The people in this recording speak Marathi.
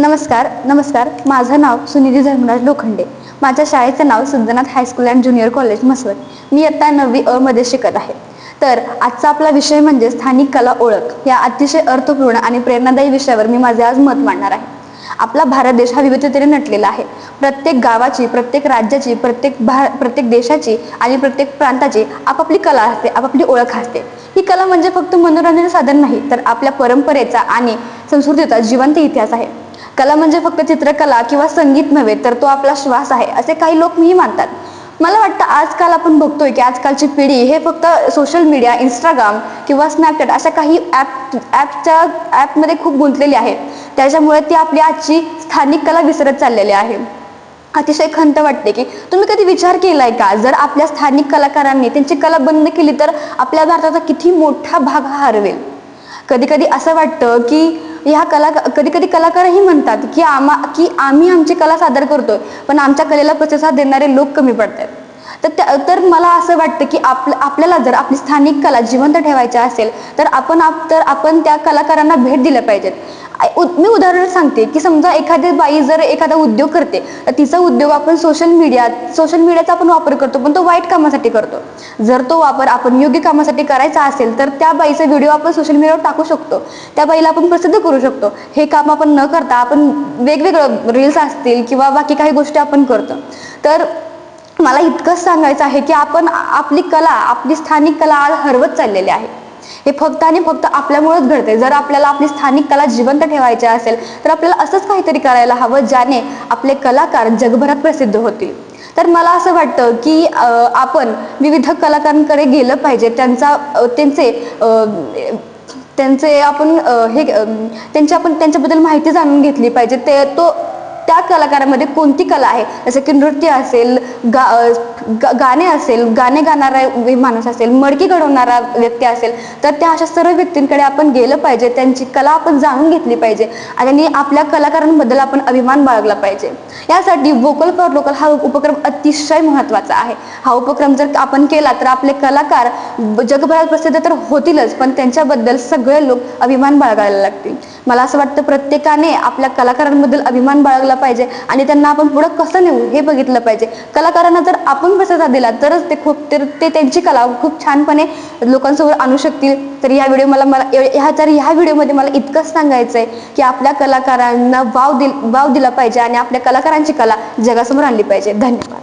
नमस्कार माझं नाव सुनिधी धर्मराज लोखंडे। माझ्या शाळेचं नाव Siddhanath high school and junior college Maswad. मी इयत्ता 9वी अ मध्ये शिकत आहे। तर आजचा आपला विषय म्हणजे स्थानिक कला ओळख या अतिशय अर्थपूर्ण आणि प्रेरणादायी विषयावर मी माझे आज मत मांडणार आहे। आपला भारत देश हा विविधतेने नटलेला आहे। प्रत्येक गावाची, प्रत्येक राज्याची, प्रत्येक देशाची आणि प्रत्येक प्रांताची आपापली कला असते, आपापली ओळख असते। ही कला म्हणजे फक्त मनोरंजनाचे साधन नाही, तर आपल्या परंपरेचा आणि संस्कृतीचा जिवंत इतिहास आहे। कला म्हणजे फक्त चित्रकला किंवा संगीत नव्हे, तर तो आपला श्वास आहे, असे काही लोक मी मानतात। मला वाटतं आजकाल आपण बघतोय की आजकालची पिढी हे फक्त सोशल मीडिया, इंस्टाग्राम किंवा स्नॅपचॅट अशा काही ॲपमध्ये खूप गुंतलेली आहे। त्याच्यामुळे ती आपली आजची स्थानिक कला विसरत चाललेली आहे। अतिशय खंत वाटते की तुम्ही कधी विचार केलाय का, जर आपल्या स्थानिक कलाकारांनी त्यांची कला बंद केली तर आपल्या भारताचा किती मोठा भाग हरवेल। कधी कधी असं वाटतं की कधी कधी कलाकारही म्हणतात की आम्ही आमची कला सादर करतोय, पण आमच्या कलेला प्रतिसाद देणारे लोक कमी पडतात। तर मला असं वाटतं की आपल्याला जर आपली स्थानिक कला जिवंत ठेवायची असेल तर आपण त्या कलाकारांना भेट दिल्या पाहिजेत। मी उदाहरण सांगते की समजा एखादी बाई जर एखादा उद्योग करते, तर तिचा उद्योग आपण सोशल मीडियाचा आपण वापर करतो, पण तो वाईट कामासाठी करतो। जर तो वापर आपण योग्य कामासाठी करायचा असेल तर त्या बाईचा व्हिडिओ आपण सोशल मीडियावर टाकू शकतो, त्या बाईला आपण प्रसिद्ध करू शकतो। हे काम आपण न करता आपण वेगवेगळं रील्स असतील किंवा बाकी काही गोष्टी आपण करतो। तर मला इतकंच सांगायचं आहे की आपण आपली स्थानिक कला आज हरवत चाललेली आहे। हे फक्त आणि फक्त आपल्यामुळेच घडते। जर आपल्याला आपली स्थानिक कला जिवंत ठेवायची असेल तर आपल्याला असंच काहीतरी करायला हवं, ज्याने आपले कलाकार जगभरात प्रसिद्ध होतील। तर मला असं वाटतं की आपण विविध कलाकारांकडे गेलं पाहिजे, त्यांच्याबद्दल माहिती जाणून घेतली पाहिजे। त्या कलाकारामध्ये कोणती कला आहे, जसं की नृत्य असेल, गाणे असेल, गाणे गाणारा माणूस असेल, मडकी घडवणारा व्यक्ती असेल, तर त्या अशा सर्व व्यक्तींकडे आपण गेलं पाहिजे, त्यांची कला आपण जाणून घेतली पाहिजे आणि आपल्या कलाकारांबद्दल आपण अभिमान बाळगला पाहिजे। यासाठी व्होकल फॉर लोकल हा उपक्रम अतिशय महत्त्वाचा आहे। हा उपक्रम जर आपण केला तर आपले कलाकार जगभरात प्रसिद्ध तर होतीलच, पण त्यांच्याबद्दल सगळे लोक अभिमान बाळगायला लागतील। मला असं वाटतं प्रत्येकाने आपल्या कलाकारांबद्दल अभिमान बाळगला पाहिजे आणि त्यांना आपण पुढे कसं नेऊ हे बघितलं पाहिजे। कलाकारांना जर आपण प्रतिसाद दिला तरच ते त्यांची कला खूप छानपणे लोकांसमोर आणू शकतील। तर ह्या व्हिडिओमध्ये मला इतकंच सांगायचं आहे की आपल्या कलाकारांना वाव दिला पाहिजे आणि आपल्या कलाकारांची कला जगासमोर आणली पाहिजे। धन्यवाद।